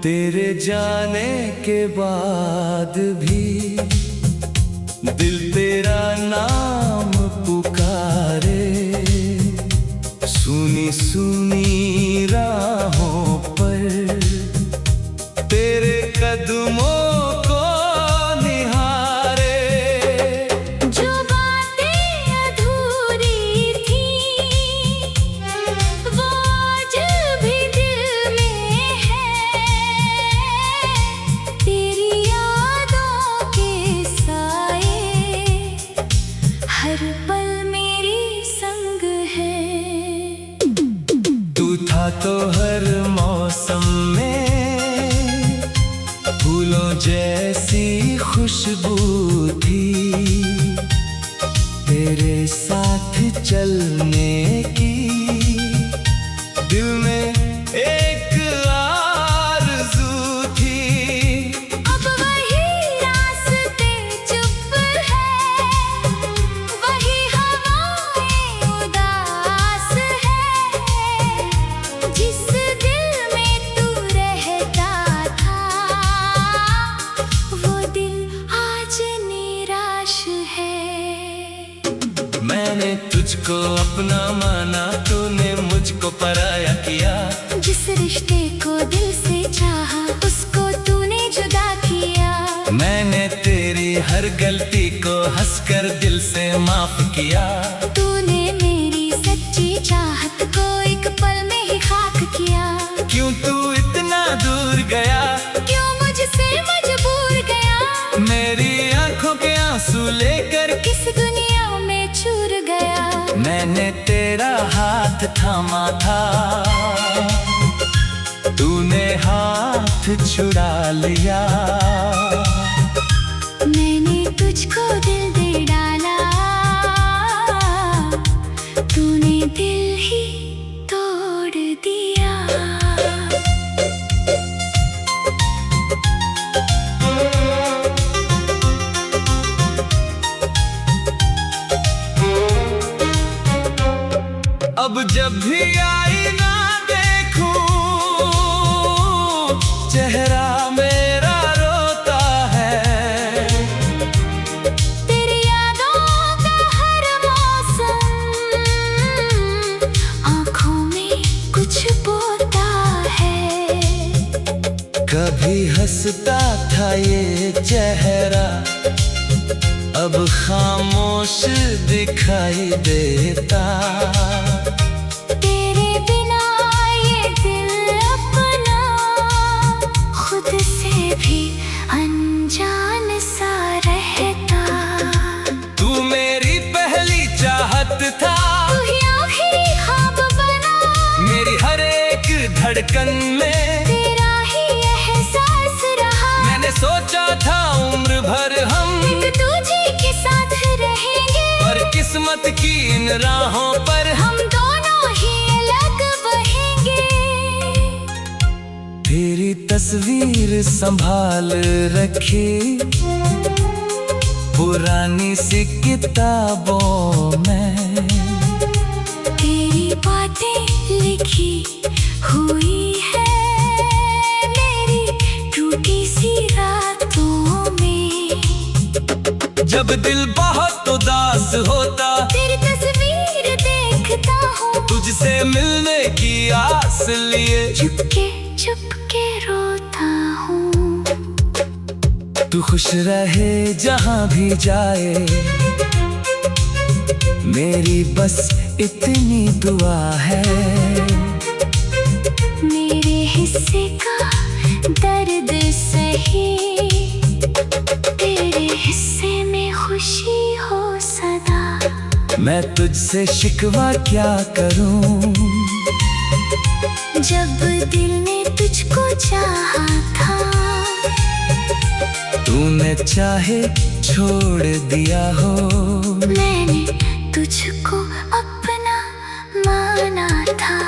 तेरे जाने के बाद भी दिल तेरा नाम पुकारे। सुनी सुनी राहों पर तेरे कदमों को निहारे। जो बातें अधूरी थी वो आज भी दिल में है। तेरी यादों के साए हर पल मेरी संग है। तू था तो हर मौसम में फूलों जैसी खुशबू थी। तेरे साथ चलने की दिल में एक आरज़ू थी। अब वही रास्ते चुप है, वही हवाएं उदास है। जिस दिल में तू रहता था वो दिल आज निराश है। मैंने तुझको अपना माना, तूने मुझको पराया किया। जिस रिश्ते को दिल से चाहा उसको तूने जुदा किया। मैंने तेरी हर गलती को हंसकर दिल से माफ किया। तूने मेरी सच्ची चाहत को एक पल में ही खाक किया। क्यों तू इतना दूर गया, क्यों मुझसे मजबूर गया। मेरी आंखों के आंसू लेकर किस दुनिया में चूर गया। मैंने तेरा हाथ थामा था, तूने हाथ छुड़ा लिया। मैंने तुझको दिल दे डाला, तूने दिल ही तोड़ दिया। अब जब भी आईना देखूं चेहरा मेरा रोता है। तेरी यादों का हर मौसम आँखों में कुछ बोता है। कभी हंसता था ये चेहरा, अब खामोश दिखाई देता। तेरे बिना ये दिल अपना खुद से भी अनजान सा रहता। तू मेरी पहली चाहत था, तू ही आखिरी ख्वाब बना। मेरी हर एक धड़कन में तेरा ही एहसास रहा। मैंने सोचा था उम्र भर हम एक दूजे के साथ रहेंगे, पर किस्मत की इन राहों पर हम दोनों ही अलग बहेंगे। तेरी तस्वीर संभाल रखी पुरानी सी किताबों में। तेरी बातें लिखी हुई है मेरी टूटी सी रातों में। जब दिल बहुत उदास होता तेरी तस्वीर देखता हूँ, तुझसे मिलने की आस लिए चुपके चुपके रोता हूँ। तू खुश रहे जहाँ भी जाए, मेरी बस इतनी दुआ है। मेरे हिस्से का दर्द सही, तेरे हिस्से में खुशी हो सदा। मैं तुझसे शिकवा क्या करूं, जब दिल ने तुझको चाहा था तूने चाहे छोड़ दिया हो। मैंने तुझको अपना माना था।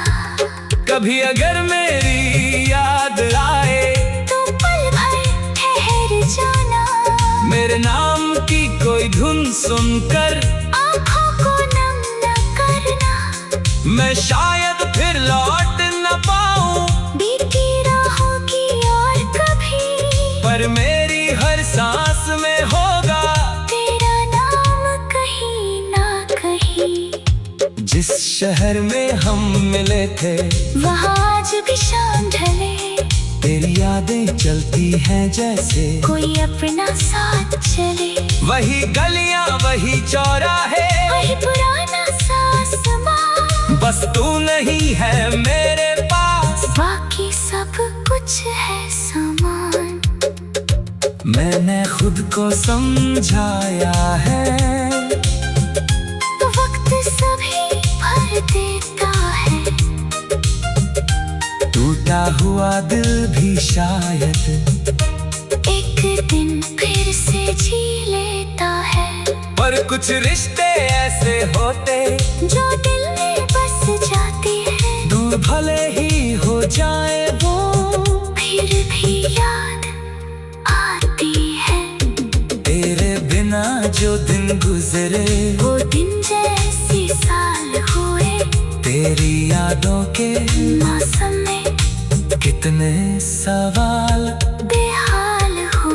कभी अगर मेरी याद आए तो पल भर ठहर जाना। मेरे नाम की कोई धुन सुनकर आँखों को नम न करना। मैं शायद फिर लौट न पाऊं बीती राहों की ओर और मेरी हर सांस में होगा तेरा नाम कहीं ना कहीं। जिस शहर में हम मिले थे वहाँ आज भी शाम ढले, तेरी यादें चलती हैं जैसे कोई अपना साथ चले। वही गलियां वही चौराहे, वही पुराना सा आसमां, बस तू नहीं है मेरे पास, बाकी सब कुछ है सामान। मैंने खुद को समझाया है वक्त सभी भर देता है, टूटा हुआ दिल भी शायद एक दिन फिर से जी लेता है। पर कुछ रिश्ते ऐसे होते जो दिल में बस जाते हैं, दूर भले ही हो जाए वो फिर भी याद आती है। तेरे बिना जो दिन गुजरे वो दिन जैसे साल हुए, तेरी यादों के मौसम में कितने सवाल बेहाल हूँ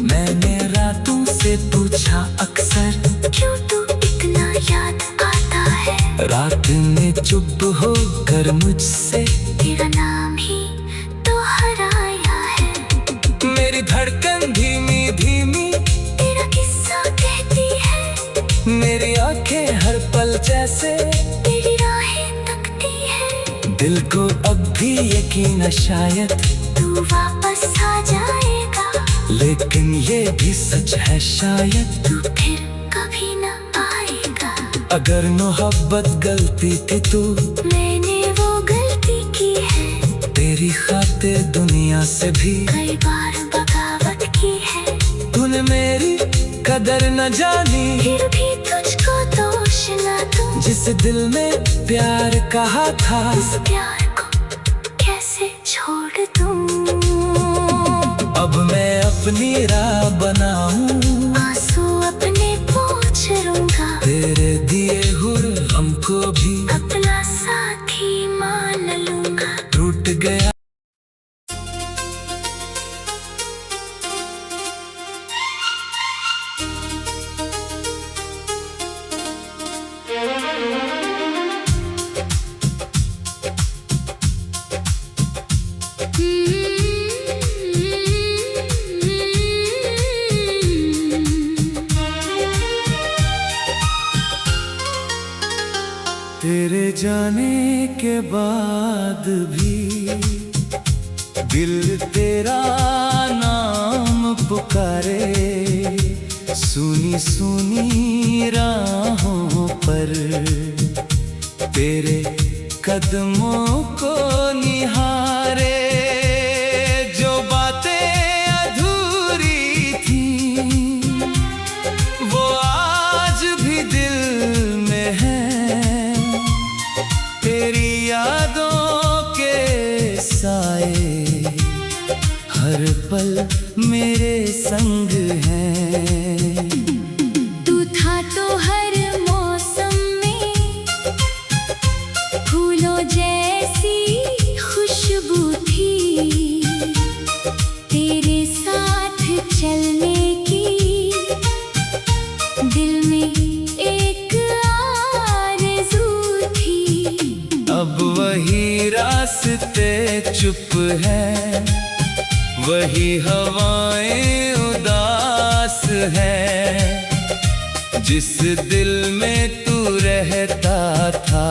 मैंने रातों से पूछा अक्सर, क्यों तू इतना याद आता है। रात में चुप होकर मुझसे तेरा नाम ही तो हराया है। मेरी धड़कन धीमी धीमी तेरा किस्सा कहती है, मेरी आंखें हर पल जैसे तेरी राहें तकती है। दिल को अब भी यकीन है शायद तू वापस आ जाएगा, लेकिन ये भी सच है शायद तू फिर कभी न आएगा। अगर मोहब्बत गलती थी तो मैंने वो गलती की है, तेरी खातिर दुनिया से भी कई बार बगावत की है। तूने मेरी कदर न जानी, फिर भी तुझको दोष न दूं, जिस दिल में प्यार कहा था उस प्यार को कैसे छोड़ दूं। अब मैं अपनी राह बनाऊं, आंसू अपने पोंछ लूंगा, तेरे दिए हुए हमको भी अपना साथी मान लूंगा। टूट गया तेरे जाने के बाद भी दिल तेरा नाम पुकारे, सुनी सुनी राहों पर तेरे कदमों को निहारे। जो बातें अधूरी थी वो आज भी दिल में है, तेरी यादों के साए हर पल मेरे संग हैं। तू था तो हर मौसम में फूलों जैसी खुशबू थी, तेरे साथ चलने की दिल में एक आरज़ू थी। अब वही रास्ते चुप है, वही हवाएं उदास है, जिस दिल में तू रहता था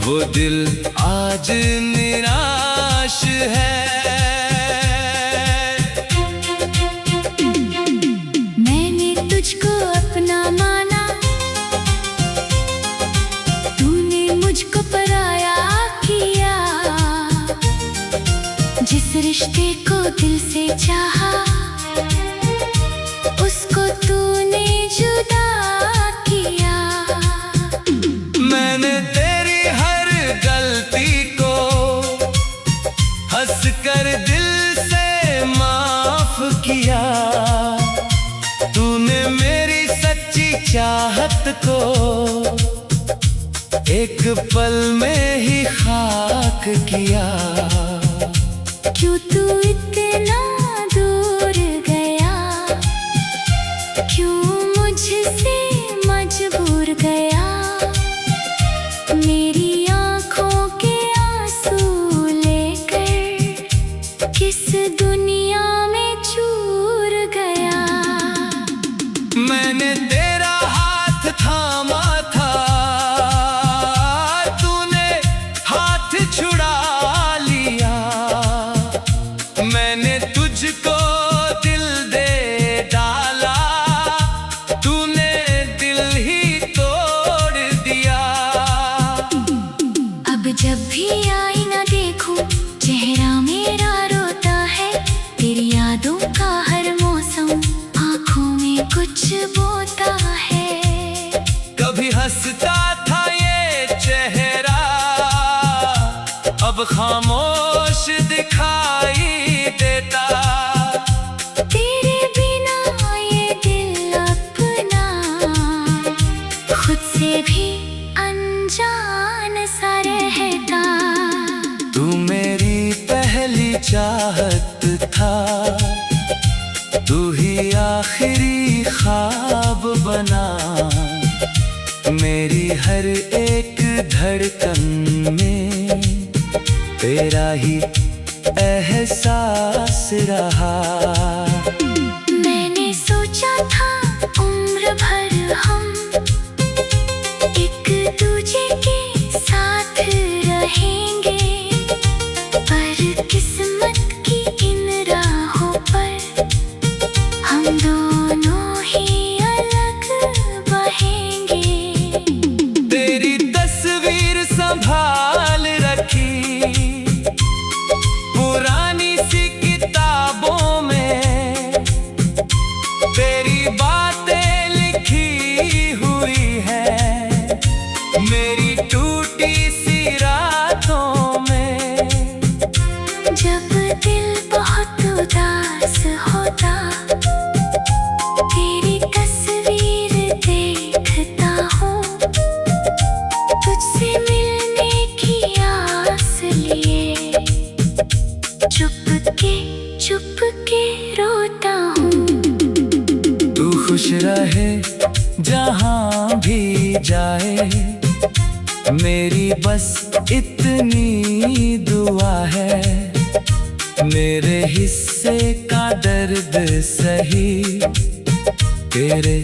वो दिल आज निराश है। मैंने तुझको अपना माना, तूने मुझको पराया किया, जिस रिश्ते को दिल से चाहा उसको तूने जुदा किया। मैंने तेरी हर गलती को हंस कर दिल से माफ किया, तूने मेरी सच्ची चाहत को एक पल में ही खाक किया। क्यों तू इतना चाहत था, तू ही आखिरी ख्वाब बना। मेरी हर एक धड़कन में तेरा ही एहसास रहा। मैंने सोचा था उम्र भर हम एक दूजे के साथ रहेंगे, पर किस्मत की इन राहों पर हम दोनों ही अलग बहेंगे। तेरी तस्वीर संभाल रखी पुरानी सी किताबों में, तेरी बातें लिखी हुई है मेरी टूटी सी रातों में। जब दिल बहुत उदास होता, तेरी तस्वीर देखता हूँ, तुझसे मिलने की आस लिए चुप के रोता हूँ। तू खुश रहे जहाँ भी जाए, मेरी बस इतनी दुआ है। मेरे हिस्से का दर्द सही, तेरे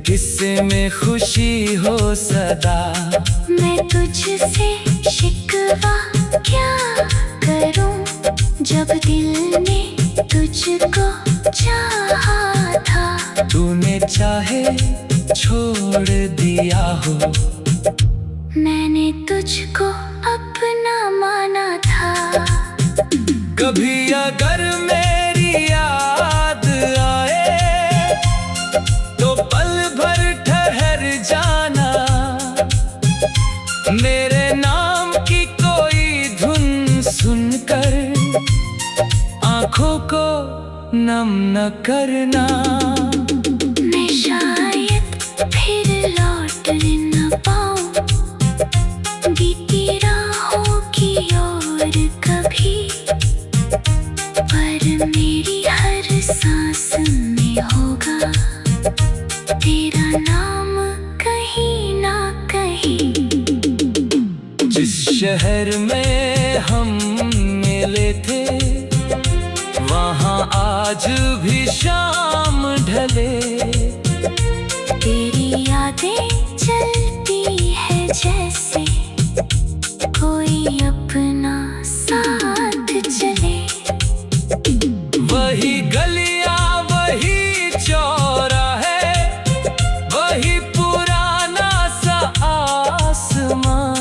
हिस्से में खुशी हो सदा। मैं तुझसे शिकवा क्या करूं, जब दिल ने तुझको चाहा था। तूने चाहे छोड़ दिया हो, मैंने तुझको अपना माना था। कभी अगर मेरी याद आए तो पल भर ठहर जाना। मेरे नाम की कोई धुन सुनकर आँखों को नम न करना। मैं शायद फिर लौट न पाऊं बीती राहों की ओर कभी, पर मेरी हर सांस में होगा तेरा नाम कहीं ना कहीं। जिस शहर में हम मिले थे, वहाँ आज भी शाम ढले। तेरी यादें चलती है जैसे कोई अपना साथ चले। वही गलियां वही चौराहे, वही पुराना सा आसमां।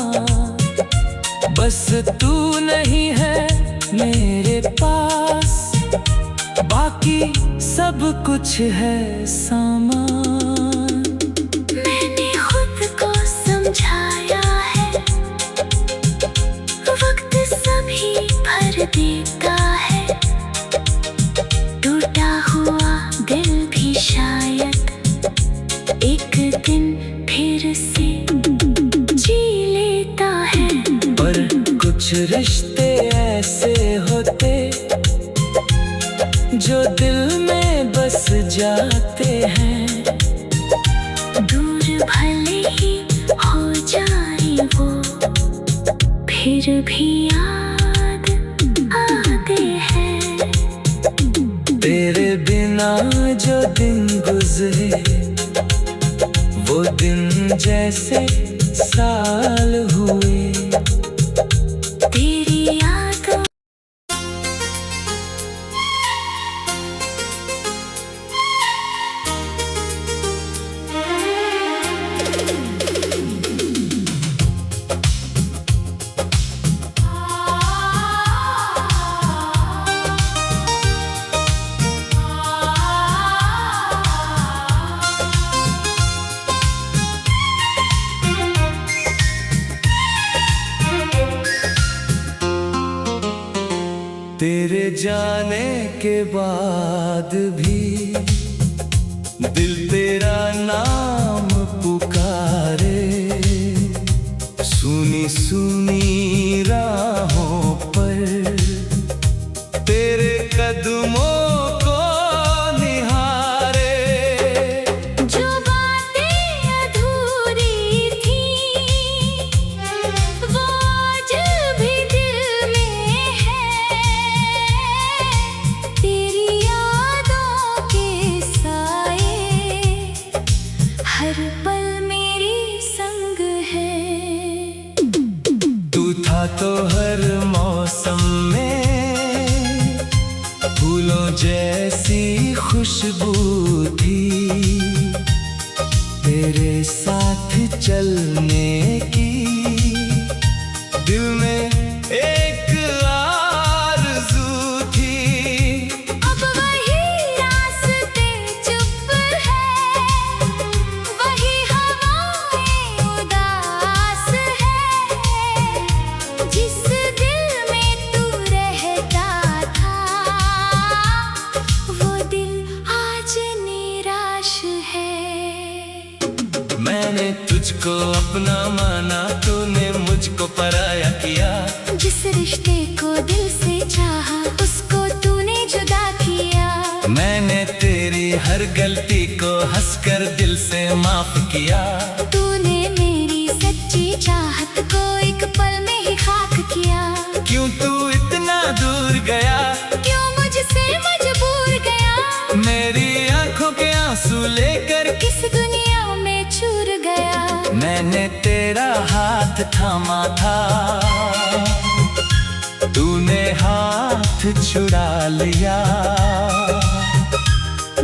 बस तू नहीं है मेरे पास, बाकी सब कुछ है सामान। मैंने खुद को समझाया है, वक्त सभी भर देता है। टूटा हुआ दिल भी शायद एक दिन फिर से जी लेता है। पर कुछ रिश्ते ऐसे होते जो दिल में बस जाते हैं। दूर भले ही हो जाए वो, फिर भी याद आते हैं। तेरे बिना जो दिन गुजरे, वो दिन जैसे साल हुए। तेरी यादों तेरे जाने के बाद भी दिल तेरा नाम पुकारे। सुनी सुनी राहों पर तेरे कदमों को निहारे। जो बातें अधूरी थी वो आज भी दिल में है। तेरी यादों के साए हर पल मेरी संग है। तू था तो हर मौसम में फूलों जैसी खुशबू थी। तेरे साथ चलने की दिल में एक आरज़ू थी। अब वही रास्ते चुप है, वही हवाएं उदास है। जिस दिल में तू रहता था वो दिल आज निराश है। मैंने तुझको अपना माना, तूने मुझको पराया किया। जिस रिश्ते को दिल से चाहा उसको तूने जुदा किया। मैंने तेरी हर गलती को हंसकर दिल से माफ किया। तूने मेरी सच्ची चाहत को एक पल में ही खाक किया। क्यों तू इतना दूर गया, क्यों मुझसे मजबूर गया। मेरी आंखों के आंसू लेकर किस दुनिया में चूर गया। मैंने तेरा हाथ थामा था, तूने हाथ छुड़ा लिया।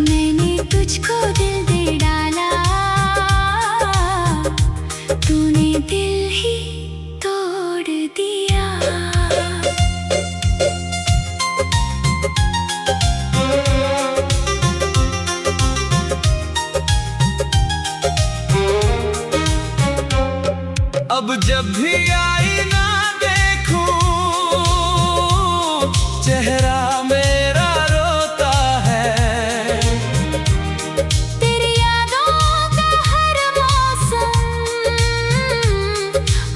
मैंने तुझको दिल दे डाला, तूने दिल ही तोड़ दिया। अब जब भी आईना देखूं चेहरा मेरा रोता है। तेरी यादों का हर मौसम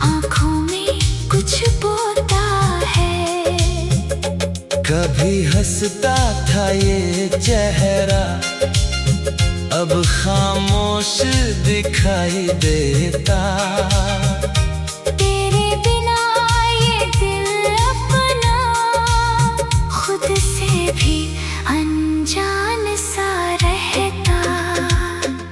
आँखों में कुछ बोता है। कभी हंसता था ये चेहरा, अब खामोश दिखाई देता। तेरे बिना ये दिल अपना खुद से भी अनजान सा रहता।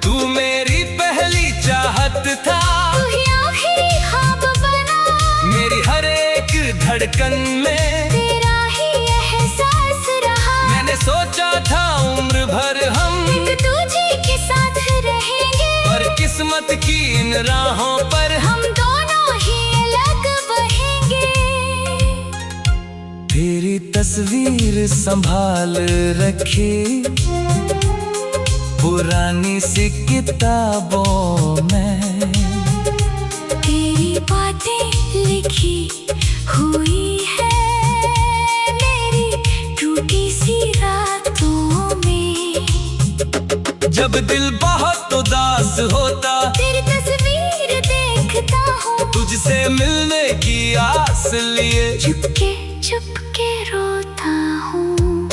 तू मेरी पहली चाहत था, तू ही आखिरी ख्वाब बना। मेरी हर एक धड़कन में तेरा ही एहसास रहा। मैंने सोचा था उम्र भर हम एक दूजे के साथ रहेंगे, पर किस्मत की इन राहों पर हम दोनों ही अलग बहेंगे। तेरी तस्वीर संभाल रखी पुरानी सी किताबों में। तेरी बातें लिखी हुई है मेरी टूटी सी रातों में। जब दिल बहुत उदास होता, तेरी तस्वीर देखता हूँ, तुझसे मिलने की आस लिए चुपके रोता हूँ।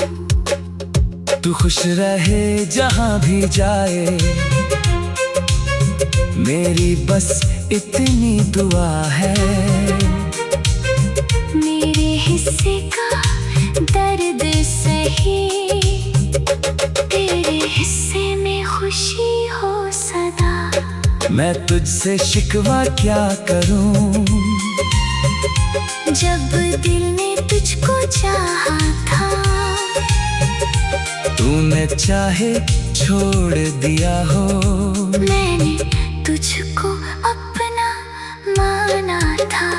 तू खुश रहे जहाँ भी जाए, मेरी बस इतनी दुआ है। मेरे हिस्से का दर्द सही, तेरे हिस्से में खुशी हो सदा। मैं तुझसे शिकवा क्या करूं, जब दिल ने तुझको चाहा था, तूने चाहे छोड़ दिया हो। मैंने तुझको अपना माना था।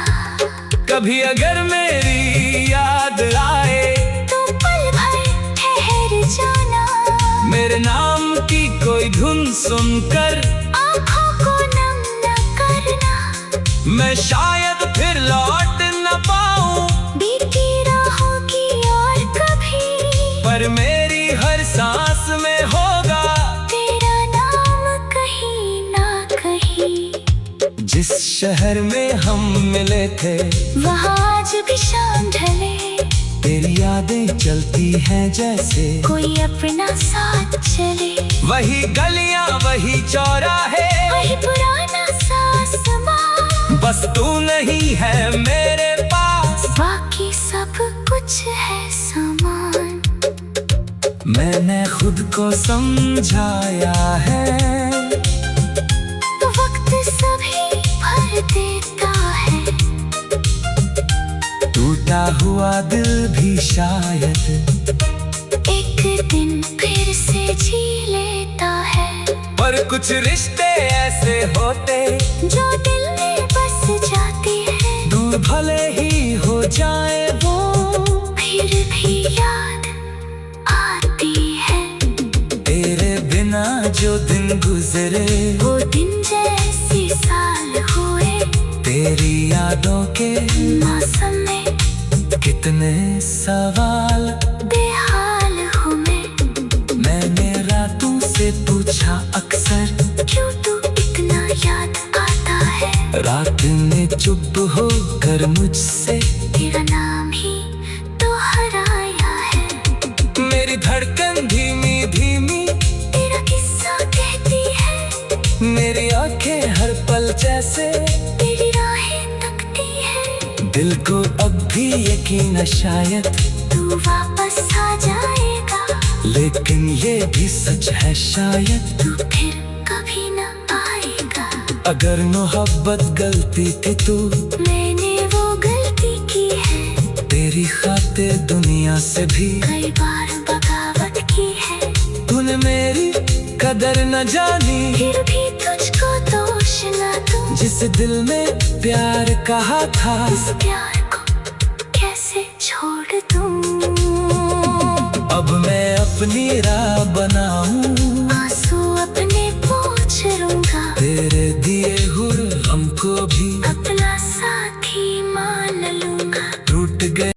कभी अगर मेरी याद आए तो पल भर ठहर जाना। मेरे नाम की कोई धुन सुनकर आँखों को नम न करना। मैं शायद फिर लौट न पाऊं, बीती राहों की और कभी, पर मेरी हर सांस में होगा तेरा नाम कहीं ना कहीं। जिस शहर में हम मिले थे, वहाँ आज भी शाम ढले, तेरी यादें चलती हैं जैसे कोई अपना साथ चले, वही गलियां वही चौराहे, वही पुराना सा समा। बस तू नहीं है मेरे पास, बाकी सब कुछ है सामान। मैंने खुद को समझाया है, वक्त सभी भर देता है। टूटा हुआ दिल भी शायद एक दिन फिर से जी लेता है। पर कुछ रिश्ते ऐसे होते जो दिल में बस जाते हैं, दूर भले ही हो जाए वो, फिर भी याद आती है। तेरे बिना जो दिन गुजरे वो दिन जैसे साल हुए, तेरी यादों के मौसम में कितने सवाल। बेहाल हूँ मैंने रातों से पूछा अक्सर, क्यों तू इतना याद आता है। रात ने चुप होकर मुझसे तेरा नाम ही तो हराया है। मेरी धड़कन धीमी धीमी तेरा किस्सा कहती है, मेरी आंखें हर पल जैसे तेरी राहें तकती है। दिल को अब भी यकीन है शायद तू वापस आ जाएगा, लेकिन ये भी सच है शायद तू फिर कभी न आएगा। अगर मोहब्बत गलती थी तो मैंने वो गलती की है, तेरी खातिर दुनिया से भी कई बार बगावत की है। तूने मेरी कदर न जानी, फिर भी तुझको दोष न दूं, जिस दिल में प्यार कहा था इस प्यार